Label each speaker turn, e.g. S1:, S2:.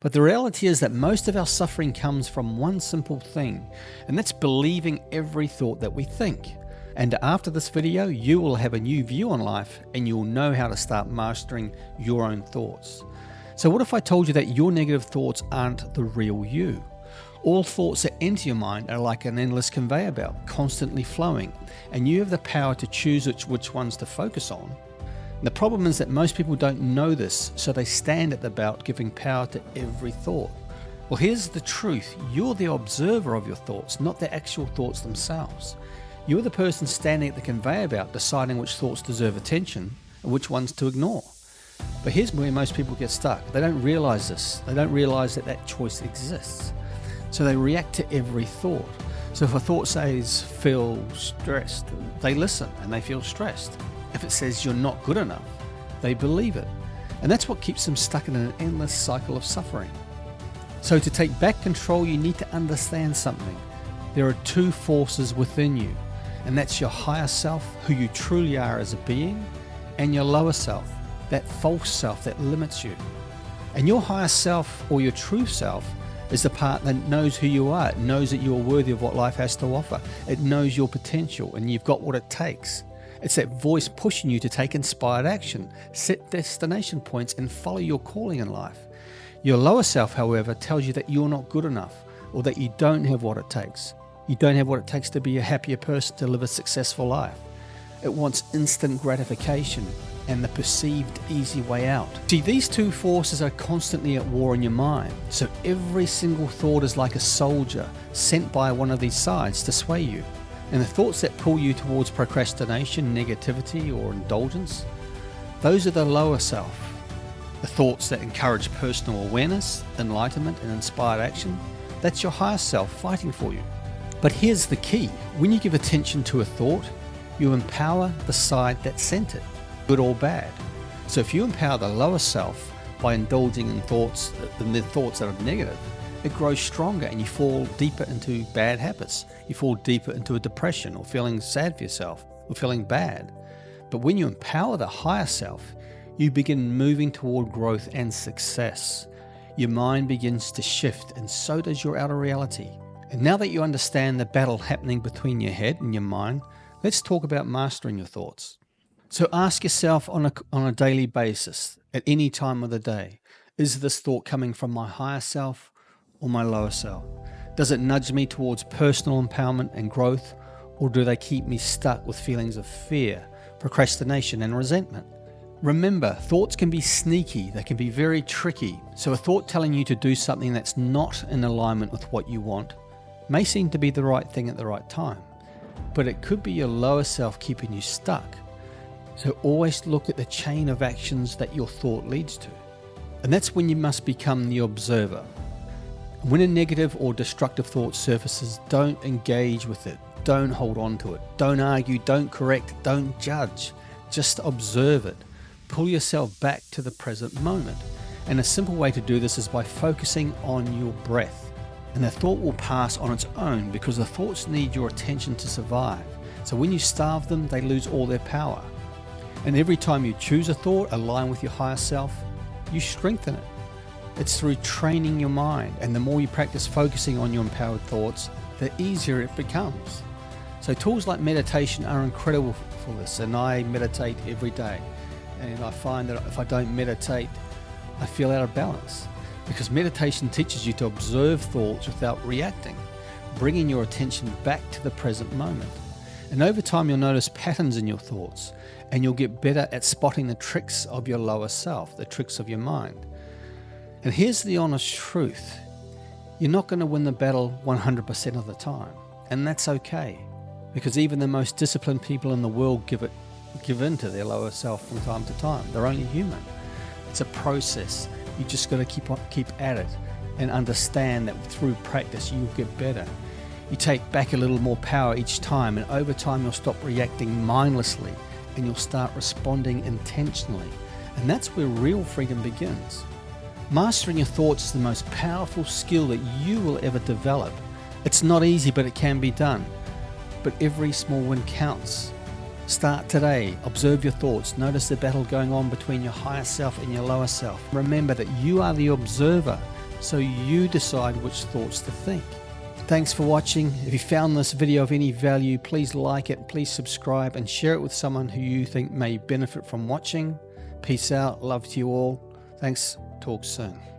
S1: But the reality is that most of our suffering comes from one simple thing, and that's believing every thought that we think. And after this video, you will have a new view on life and you'll know how to start mastering your own thoughts. So what if I told you that your negative thoughts aren't the real you? All thoughts that enter your mind are like an endless conveyor belt, constantly flowing, and you have the power to choose which ones to focus on. And the problem is that most people don't know this, so they stand at the belt giving power to every thought. Well, here's the truth. You're the observer of your thoughts, not the actual thoughts themselves. You're the person standing at the conveyor belt deciding which thoughts deserve attention and which ones to ignore. But here's where most people get stuck. They don't realize this. They don't realize that that choice exists. So they react to every thought. So if a thought says, feel stressed, they listen and they feel stressed. If it says you're not good enough, they believe it. And that's what keeps them stuck in an endless cycle of suffering. So to take back control, you need to understand something. There are two forces within you, and that's your higher self, who you truly are as a being, and your lower self, that false self that limits you. And your higher self, or your true self, is the part that knows who you are. It knows that you're worthy of what life has to offer. It knows your potential and you've got what it takes. It's that voice pushing you to take inspired action, set destination points, and follow your calling in life. Your lower self, however, tells you that you're not good enough, or that you don't have what it takes. You don't have what it takes to be a happier person, to live a successful life. It wants instant gratification and the perceived easy way out. See, these two forces are constantly at war in your mind. So every single thought is like a soldier sent by one of these sides to sway you. And the thoughts that pull you towards procrastination, negativity, or indulgence, those are the lower self. The thoughts that encourage personal awareness, enlightenment, and inspired action, that's your higher self fighting for you. But here's the key. When you give attention to a thought, you empower the side that sent it, good or bad. So if you empower the lower self by indulging in thoughts, the thoughts that are negative, it grows stronger and you fall deeper into bad habits. You fall deeper into a depression, or feeling sad for yourself, or feeling bad. But when you empower the higher self, you begin moving toward growth and success. Your mind begins to shift, and so does your outer reality. And now that you understand the battle happening between your head and your mind, let's talk about mastering your thoughts. So ask yourself on a daily basis, at any time of the day, is this thought coming from my higher self or my lower self? Does it nudge me towards personal empowerment and growth, or do they keep me stuck with feelings of fear, procrastination, and resentment? Remember, thoughts can be sneaky, they can be very tricky. So a thought telling you to do something that's not in alignment with what you want may seem to be the right thing at the right time, but it could be your lower self keeping you stuck. So always look at the chain of actions that your thought leads to. And that's when you must become the observer. When a negative or destructive thought surfaces, don't engage with it. Don't hold on to it. Don't argue, don't correct, don't judge. Just observe it. Pull yourself back to the present moment. And a simple way to do this is by focusing on your breath. And the thought will pass on its own, because the thoughts need your attention to survive. So when you starve them, they lose all their power. And every time you choose a thought aligned with your higher self, you strengthen it. It's through training your mind, and the more you practice focusing on your empowered thoughts, the easier it becomes. So tools like meditation are incredible for this, and I meditate every day. And I find that if I don't meditate, I feel out of balance, because meditation teaches you to observe thoughts without reacting, bringing your attention back to the present moment. And over time, you'll notice patterns in your thoughts, and you'll get better at spotting the tricks of your lower self, the tricks of your mind. And here's the honest truth. You're not going to win the battle 100% of the time, and that's okay, because even the most disciplined people in the world give in to their lower self from time to time. They're only human. It's a process. You just got to keep at it and understand that through practice you'll get better. You take back a little more power each time, and over time you'll stop reacting mindlessly and you'll start responding intentionally. And that's where real freedom begins. Mastering your thoughts is the most powerful skill that you will ever develop. It's not easy, but it can be done. But every small win counts. Start today. Observe your thoughts. Notice the battle going on between your higher self and your lower self. Remember that you are the observer, so you decide which thoughts to think. Thanks for watching. If you found this video of any value, please like it, please subscribe and share it with someone who you think may benefit from watching. Peace out. Love to you all. Thanks. Talk soon.